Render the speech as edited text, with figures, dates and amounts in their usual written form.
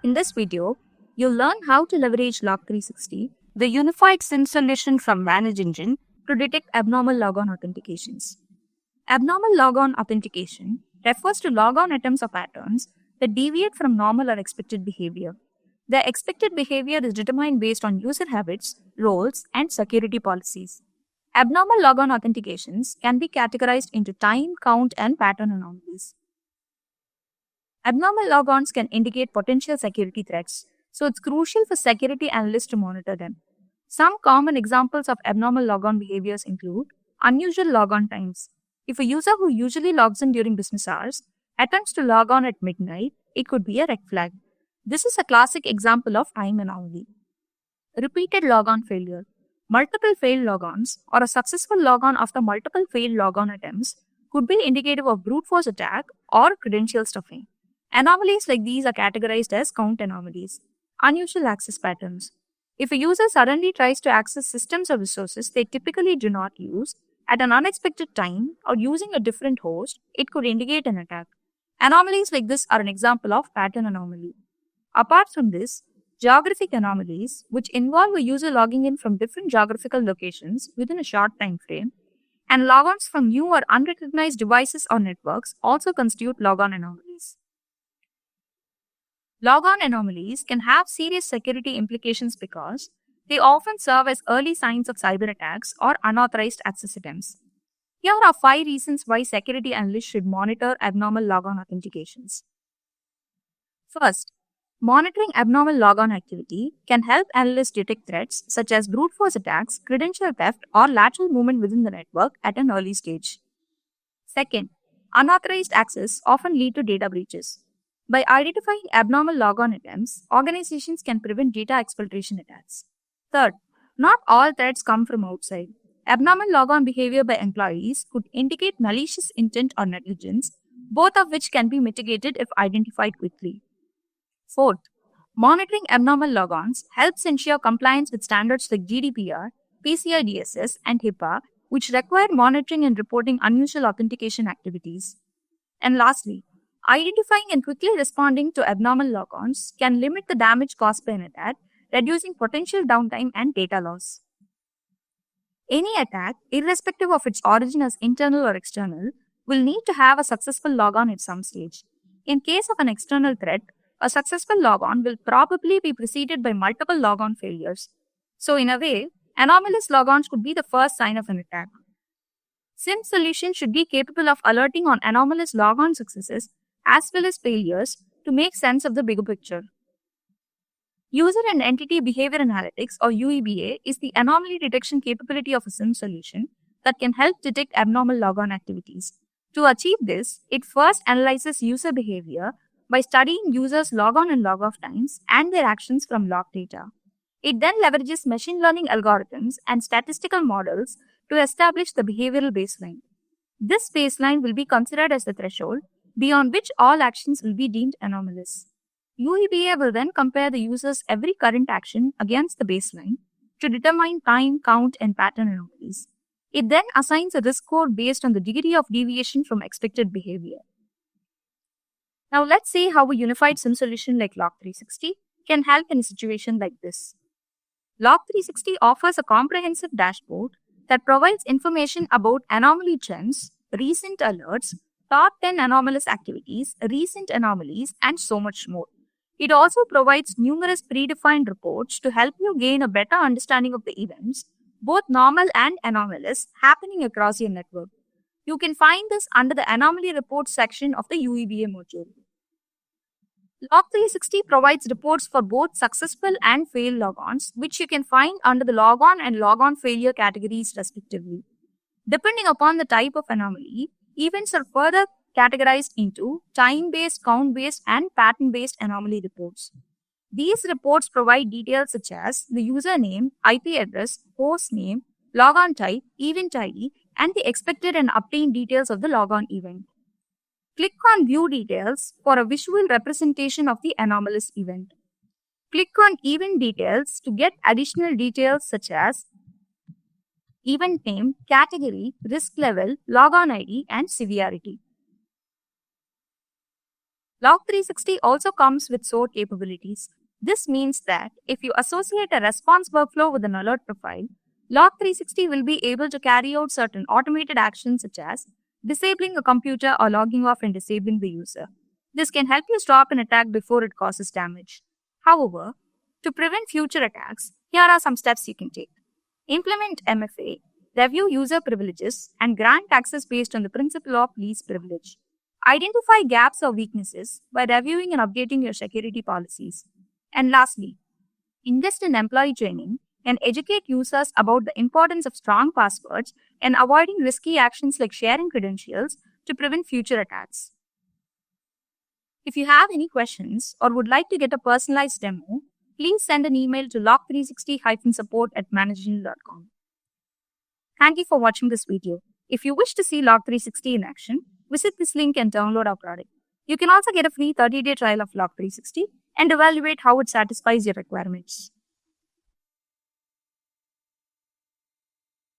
In this video, you'll learn how to leverage Log360, the unified SIEM solution from ManageEngine, to detect abnormal logon authentications. Abnormal logon authentication refers to logon attempts or patterns that deviate from normal or expected behavior. The expected behavior is determined based on user habits, roles, and security policies. Abnormal logon authentications can be categorized into time, count, and pattern anomalies. Abnormal logons can indicate potential security threats, so it's crucial for security analysts to monitor them. Some common examples of abnormal logon behaviors include unusual logon times. If a user who usually logs in during business hours attempts to log on at midnight, it could be a red flag. This is a classic example of time anomaly. Repeated logon failure. Multiple failed logons or a successful logon after multiple failed logon attempts could be indicative of brute force attack or credential stuffing. Anomalies like these are categorized as count anomalies. Unusual access patterns. If a user suddenly tries to access systems or resources they typically do not use at an unexpected time or using a different host, it could indicate an attack. Anomalies like this are an example of pattern anomaly. Apart from this, geographic anomalies, which involve a user logging in from different geographical locations within a short time frame, and logons from new or unrecognized devices or networks also constitute logon anomalies. Logon anomalies can have serious security implications because they often serve as early signs of cyber attacks or unauthorized access attempts. Here are 5 reasons why security analysts should monitor abnormal logon authentications. First, monitoring abnormal logon activity can help analysts detect threats such as brute force attacks, credential theft, or lateral movement within the network at an early stage. Second, unauthorized access often lead to data breaches. By identifying abnormal logon attempts, organizations can prevent data exfiltration attacks. Third, not all threats come from outside. Abnormal logon behavior by employees could indicate malicious intent or negligence, both of which can be mitigated if identified quickly. Fourth, monitoring abnormal logons helps ensure compliance with standards like GDPR, PCI DSS, and HIPAA, which require monitoring and reporting unusual authentication activities. And lastly, identifying and quickly responding to abnormal logons can limit the damage caused by an attack, reducing potential downtime and data loss. Any attack, irrespective of its origin as internal or external, will need to have a successful logon at some stage. In case of an external threat, a successful logon will probably be preceded by multiple logon failures. So in a way, anomalous logons could be the first sign of an attack. SIEM solutions should be capable of alerting on anomalous logon successes as well as failures to make sense of the bigger picture. User and Entity Behavior Analytics or UEBA is the anomaly detection capability of a SIEM solution that can help detect abnormal logon activities. To achieve this, it first analyzes user behavior by studying users' logon and logoff times and their actions from log data. It then leverages machine learning algorithms and statistical models to establish the behavioral baseline. This baseline will be considered as the threshold beyond which all actions will be deemed anomalous. UEBA will then compare the user's every current action against the baseline to determine time, count, and pattern anomalies. It then assigns a risk score based on the degree of deviation from expected behavior. Now let's see how a unified SIEM solution like Log360 can help in a situation like this. Log360 offers a comprehensive dashboard that provides information about anomaly trends, recent alerts, top 10 anomalous activities, recent anomalies, and so much more. It also provides numerous predefined reports to help you gain a better understanding of the events, both normal and anomalous, happening across your network. You can find this under the Anomaly Reports section of the UEBA module. Log360 provides reports for both successful and failed logons, which you can find under the logon and logon failure categories respectively. Depending upon the type of anomaly, events are further categorized into time-based, count-based, and pattern-based anomaly reports. These reports provide details such as the username, IP address, host name, logon type, event ID, and the expected and obtained details of the logon event. Click on View Details for a visual representation of the anomalous event. Click on Event Details to get additional details such as event name, category, risk level, logon ID, and severity. Log360 also comes with SOAR capabilities. This means that if you associate a response workflow with an alert profile, Log360 will be able to carry out certain automated actions such as disabling a computer or logging off and disabling the user. This can help you stop an attack before it causes damage. However, to prevent future attacks, here are some steps you can take. Implement MFA, review user privileges, and grant access based on the principle of least privilege. Identify gaps or weaknesses by reviewing and updating your security policies. And lastly, invest in employee training and educate users about the importance of strong passwords and avoiding risky actions like sharing credentials to prevent future attacks. If you have any questions or would like to get a personalized demo, please send an email to log360-support@manageengine.com. Thank you for watching this video. If you wish to see Log360 in action, visit this link and download our product. You can also get a free 30-day trial of Log360 and evaluate how it satisfies your requirements.